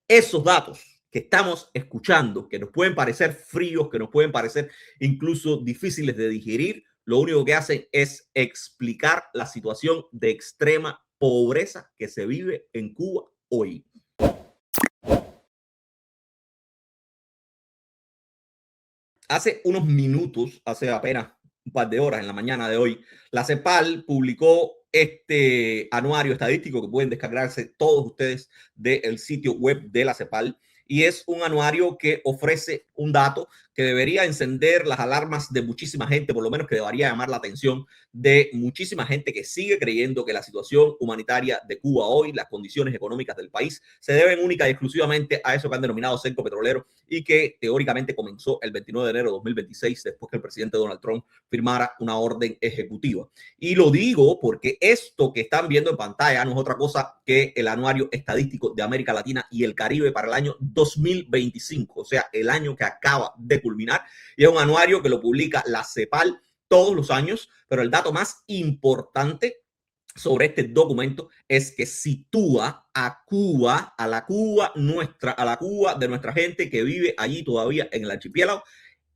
Esos datos que estamos escuchando, que nos pueden parecer fríos, que nos pueden parecer incluso difíciles de digerir, lo único que hacen es explicar la situación de extrema pobreza que se vive en Cuba hoy. Hace unos minutos, hace apenas un par de horas en la mañana de hoy, la CEPAL publicó este anuario estadístico que pueden descargarse todos ustedes del sitio web de la CEPAL. Y es un anuario que ofrece un dato que debería encender las alarmas de muchísima gente, por lo menos que debería llamar la atención de muchísima gente que sigue creyendo que la situación humanitaria de Cuba hoy, las condiciones económicas del país, se deben única y exclusivamente a eso que han denominado cerco petrolero y que teóricamente comenzó el 29 de enero de 2026, después que el presidente Donald Trump firmara una orden ejecutiva. Y lo digo porque esto que están viendo en pantalla no es otra cosa que el anuario estadístico de América Latina y el Caribe para el año 2025, o sea, el año que acaba de culminar. Y es un anuario que lo publica la CEPAL todos los años, pero el dato más importante sobre este documento es que sitúa a Cuba, a la Cuba de nuestra gente que vive allí todavía en el archipiélago,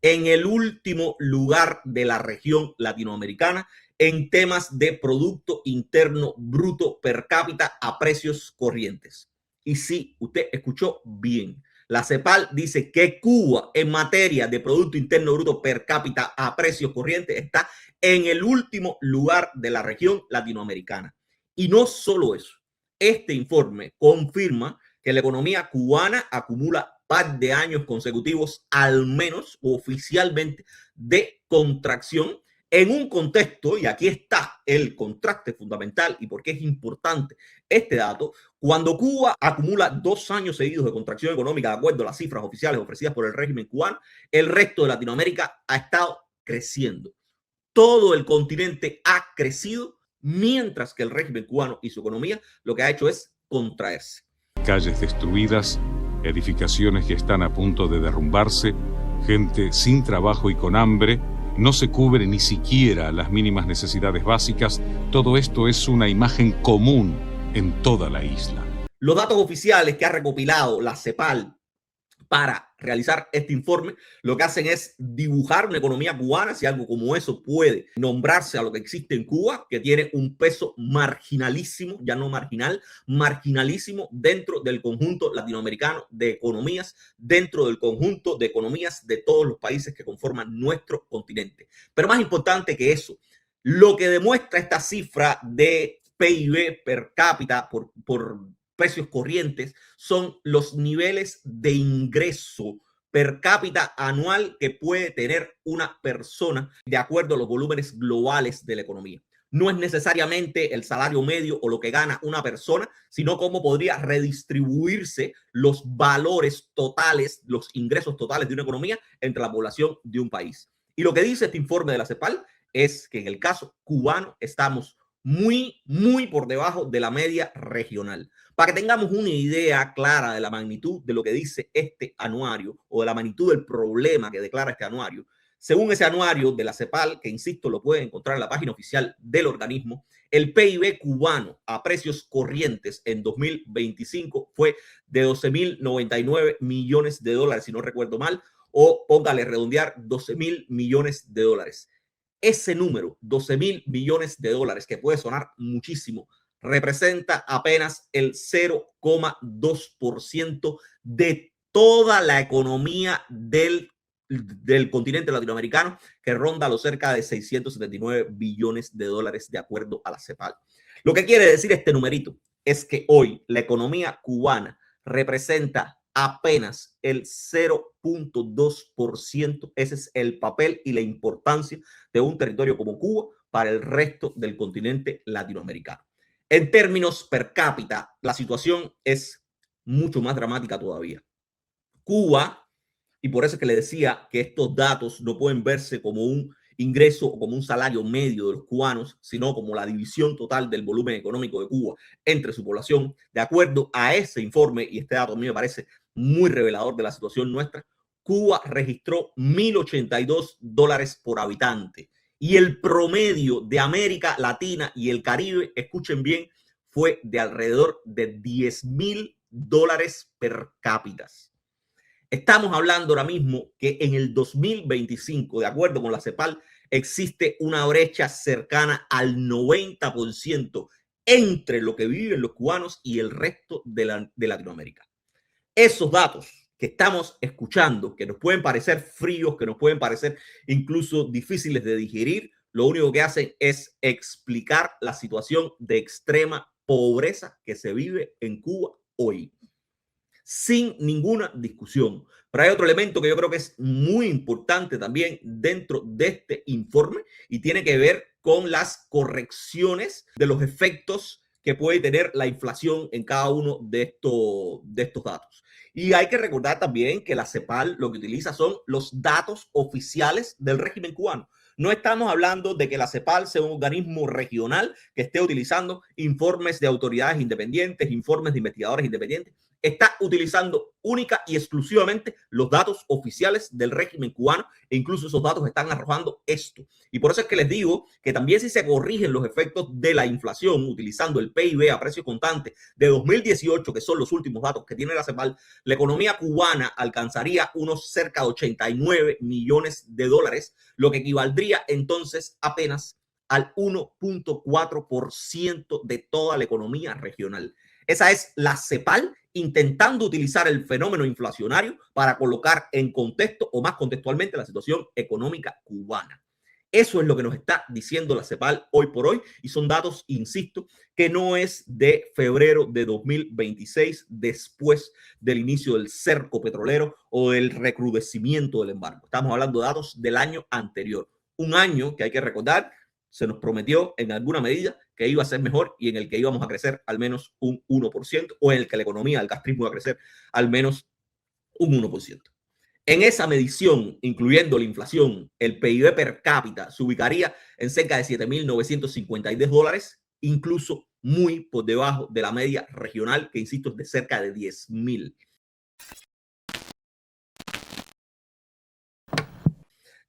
en el último lugar de la región latinoamericana en temas de Producto Interno Bruto per cápita a precios corrientes. Y sí, usted escuchó bien. La CEPAL dice que Cuba en materia de Producto Interno Bruto per cápita a precios corrientes está en el último lugar de la región latinoamericana. Y no solo eso, este informe confirma que la economía cubana acumula par de años consecutivos, al menos oficialmente, de contracción en un contexto, y aquí está el contraste fundamental y por qué es importante este dato, cuando Cuba acumula 2 años seguidos de contracción económica, de acuerdo a las cifras oficiales ofrecidas por el régimen cubano, el resto de Latinoamérica ha estado creciendo. Todo el continente ha crecido, mientras que el régimen cubano y su economía lo que ha hecho es contraerse. Calles destruidas, edificaciones que están a punto de derrumbarse, gente sin trabajo y con hambre, no se cubre ni siquiera las mínimas necesidades básicas. Todo esto es una imagen común en toda la isla. Los datos oficiales que ha recopilado la CEPAL para realizar este informe, lo que hacen es dibujar una economía cubana, si algo como eso puede nombrarse a lo que existe en Cuba, que tiene un peso marginalísimo, ya no marginal, marginalísimo dentro del conjunto latinoamericano de economías, dentro del conjunto de economías de todos los países que conforman nuestro continente. Pero más importante que eso, lo que demuestra esta cifra de PIB per cápita por precios corrientes son los niveles de ingreso per cápita anual que puede tener una persona de acuerdo a los volúmenes globales de la economía. No es necesariamente el salario medio o lo que gana una persona, sino cómo podría redistribuirse los valores totales, los ingresos totales de una economía entre la población de un país. Y lo que dice este informe de la CEPAL es que en el caso cubano estamos muy por debajo de la media regional. Para que tengamos una idea clara de la magnitud de lo que dice este anuario o de la magnitud del problema que declara este anuario, según ese anuario de la CEPAL, que insisto, lo pueden encontrar en la página oficial del organismo, el PIB cubano a precios corrientes en 2025 fue de 12.099 millones de dólares, si no recuerdo mal, o póngale redondear 12.000 millones de dólares. Ese número, 12.000 millones de dólares, que puede sonar muchísimo, representa apenas el 0,2% de toda la economía del continente latinoamericano, que ronda los cerca de 679 billones de dólares de acuerdo a la CEPAL. Lo que quiere decir este numerito es que hoy la economía cubana representa apenas el 0,2%. Ese es el papel y la importancia de un territorio como Cuba para el resto del continente latinoamericano. En términos per cápita, la situación es mucho más dramática todavía. Cuba, y por eso es que le decía que estos datos no pueden verse como un ingreso o como un salario medio de los cubanos, sino como la división total del volumen económico de Cuba entre su población. De acuerdo a ese informe, y este dato a mí me parece muy revelador de la situación nuestra, Cuba registró 1.082 dólares por habitante. Y el promedio de América Latina y el Caribe, escuchen bien, fue de alrededor de 10.000 dólares per cápita. Estamos hablando ahora mismo que en el 2025, de acuerdo con la CEPAL, existe una brecha cercana al 90% entre lo que viven los cubanos y el resto de Latinoamérica. Esos datos que estamos escuchando, que nos pueden parecer fríos, que nos pueden parecer incluso difíciles de digerir, lo único que hacen es explicar la situación de extrema pobreza que se vive en Cuba hoy, sin ninguna discusión. Pero hay otro elemento que yo creo que es muy importante también dentro de este informe y tiene que ver con las correcciones de los efectos que puede tener la inflación en cada uno de estos datos. Y hay que recordar también que la CEPAL lo que utiliza son los datos oficiales del régimen cubano. No estamos hablando de que la CEPAL sea un organismo regional que esté utilizando informes de autoridades independientes, informes de investigadores independientes. Está utilizando única y exclusivamente los datos oficiales del régimen cubano e incluso esos datos están arrojando esto. Y por eso es que les digo que también si se corrigen los efectos de la inflación utilizando el PIB a precio constante de 2018, que son los últimos datos que tiene la CEPAL, la economía cubana alcanzaría unos cerca de 89 millones de dólares, lo que equivaldría entonces apenas al 1.4% de toda la economía regional. Esa es la CEPAL intentando utilizar el fenómeno inflacionario para colocar en contexto o más contextualmente la situación económica cubana. Eso es lo que nos está diciendo la CEPAL hoy por hoy y son datos, insisto, que no es de febrero de 2026 después del inicio del cerco petrolero o del recrudecimiento del embargo. Estamos hablando de datos del año anterior, un año que hay que recordar se nos prometió en alguna medida que iba a ser mejor y en el que íbamos a crecer al menos un 1% o en el que la economía del castrismo iba a crecer al menos un 1%. En esa medición, incluyendo la inflación, el PIB per cápita se ubicaría en cerca de 7.952 dólares, incluso muy por debajo de la media regional, que insisto es de cerca de 10.000.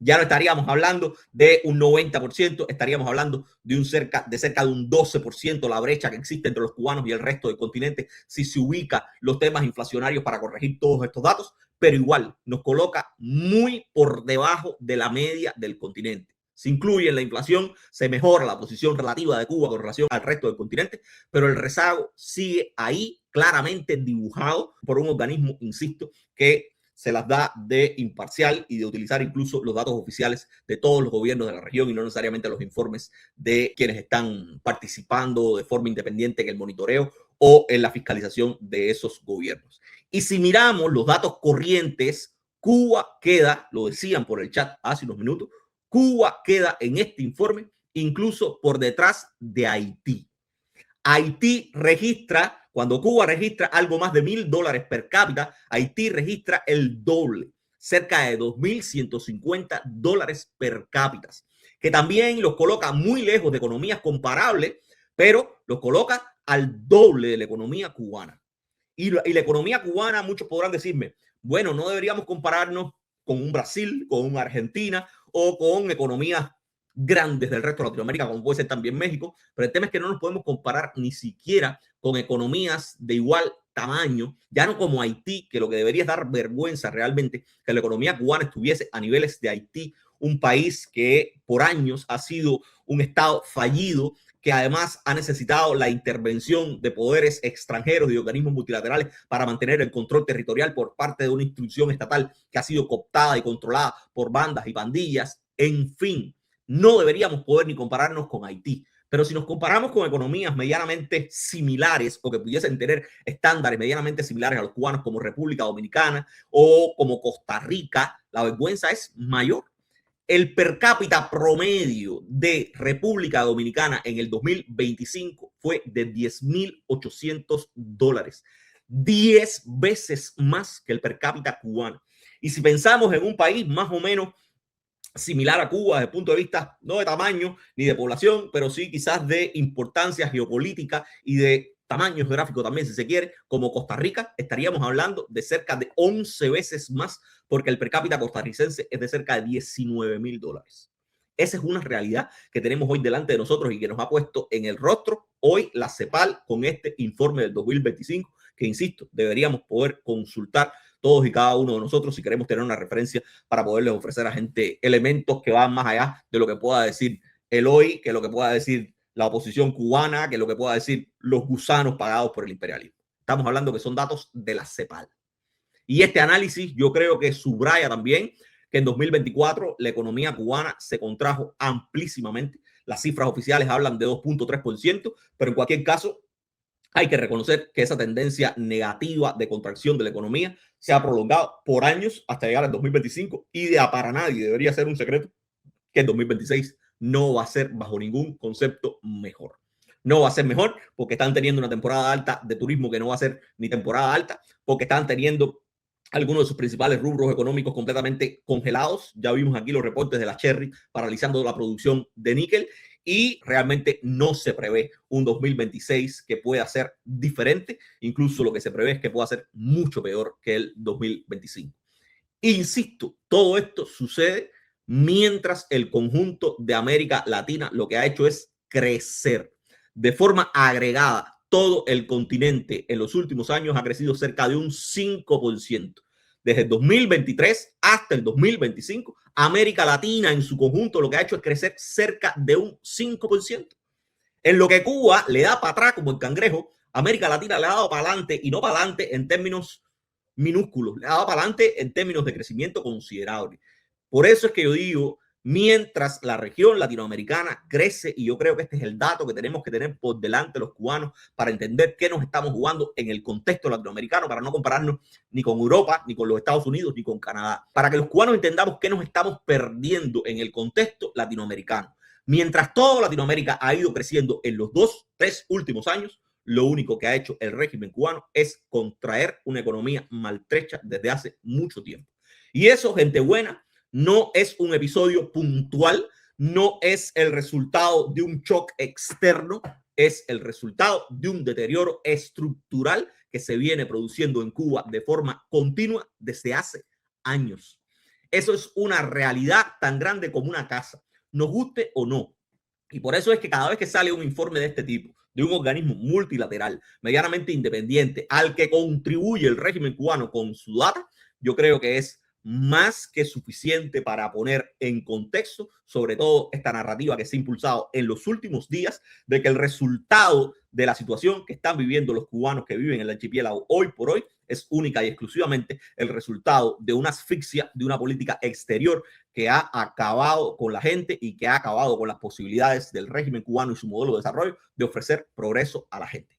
Ya no estaríamos hablando de un 90%, estaríamos hablando de cerca de un 12% la brecha que existe entre los cubanos y el resto del continente si se ubica los temas inflacionarios para corregir todos estos datos, pero igual nos coloca muy por debajo de la media del continente. Se incluye en la inflación, se mejora la posición relativa de Cuba con relación al resto del continente, pero el rezago sigue ahí claramente dibujado por un organismo, insisto, que se las da de imparcial y de utilizar incluso los datos oficiales de todos los gobiernos de la región y no necesariamente los informes de quienes están participando de forma independiente en el monitoreo o en la fiscalización de esos gobiernos. Y si miramos los datos corrientes, Cuba queda, lo decían por el chat hace unos minutos, Cuba queda en este informe incluso por detrás de Haití. Haití registra, cuando Cuba registra algo más de $1.000 per cápita, Haití registra el doble, cerca de $2.150 per cápita, que también los coloca muy lejos de economías comparables, pero los coloca al doble de la economía cubana. Y la economía cubana, muchos podrán decirme, bueno, no deberíamos compararnos con un Brasil, con una Argentina o con economías grandes del resto de Latinoamérica, como puede ser también México, pero el tema es que no nos podemos comparar ni siquiera con economías de igual tamaño, ya no como Haití, que lo que debería dar vergüenza realmente que la economía cubana estuviese a niveles de Haití, un país que por años ha sido un estado fallido, que además ha necesitado la intervención de poderes extranjeros y organismos multilaterales para mantener el control territorial por parte de una institución estatal que ha sido cooptada y controlada por bandas y pandillas. En fin, no deberíamos poder ni compararnos con Haití. Pero si nos comparamos con economías medianamente similares o que pudiesen tener estándares medianamente similares a los cubanos como República Dominicana o como Costa Rica, la vergüenza es mayor. El per cápita promedio de República Dominicana en el 2025 fue de $10.800, 10 veces más que el per cápita cubano. Y si pensamos en un país más o menos similar a Cuba desde el punto de vista no de tamaño ni de población, pero sí quizás de importancia geopolítica y de tamaño geográfico también, si se quiere, como Costa Rica, estaríamos hablando de cerca de 11 veces más, porque el per cápita costarricense es de cerca de $19.000. Esa es una realidad que tenemos hoy delante de nosotros y que nos ha puesto en el rostro hoy la CEPAL con este informe del 2025, que, insisto, deberíamos poder consultar todos y cada uno de nosotros si queremos tener una referencia para poderles ofrecer a gente elementos que van más allá de lo que pueda decir el hoy, que lo que pueda decir la oposición cubana, que lo que pueda decir los gusanos pagados por el imperialismo. Estamos hablando que son datos de la CEPAL. Y este análisis yo creo que subraya también que en 2024 la economía cubana se contrajo amplísimamente. Las cifras oficiales hablan de 2.3%, pero en cualquier caso hay que reconocer que esa tendencia negativa de contracción de la economía se ha prolongado por años hasta llegar al 2025 y para nadie debería ser un secreto que el 2026 no va a ser bajo ningún concepto mejor. No va a ser mejor porque están teniendo una temporada alta de turismo que no va a ser ni temporada alta, porque están teniendo algunos de sus principales rubros económicos completamente congelados. Ya vimos aquí los reportes de la Cherry paralizando la producción de níquel y realmente no se prevé un 2026 que pueda ser diferente. Incluso lo que se prevé es que pueda ser mucho peor que el 2025. Insisto, todo esto sucede mientras el conjunto de América Latina lo que ha hecho es crecer de forma agregada. Todo el continente en los últimos años ha crecido cerca de un 5%. Desde el 2023 hasta el 2025, América Latina en su conjunto lo que ha hecho es crecer cerca de un 5%. En lo que Cuba le da para atrás como el cangrejo, América Latina le ha dado para adelante y no para adelante en términos minúsculos, le ha dado para adelante en términos de crecimiento considerable. Por eso es que yo digo, mientras la región latinoamericana crece, y yo creo que este es el dato que tenemos que tener por delante los cubanos para entender qué nos estamos jugando en el contexto latinoamericano, para no compararnos ni con Europa, ni con los Estados Unidos, ni con Canadá, para que los cubanos entendamos qué nos estamos perdiendo en el contexto latinoamericano. Mientras toda Latinoamérica ha ido creciendo en los 2-3 últimos años, lo único que ha hecho el régimen cubano es contraer una economía maltrecha desde hace mucho tiempo. Y eso, gente buena, no es un episodio puntual, no es el resultado de un shock externo, es el resultado de un deterioro estructural que se viene produciendo en Cuba de forma continua desde hace años. Eso es una realidad tan grande como una casa, nos guste o no. Y por eso es que cada vez que sale un informe de este tipo, de un organismo multilateral, medianamente independiente, al que contribuye el régimen cubano con su data, yo creo que es más que suficiente para poner en contexto, sobre todo esta narrativa que se ha impulsado en los últimos días, de que el resultado de la situación que están viviendo los cubanos que viven en el archipiélago hoy por hoy es única y exclusivamente el resultado de una asfixia, de una política exterior que ha acabado con la gente y que ha acabado con las posibilidades del régimen cubano y su modelo de desarrollo de ofrecer progreso a la gente.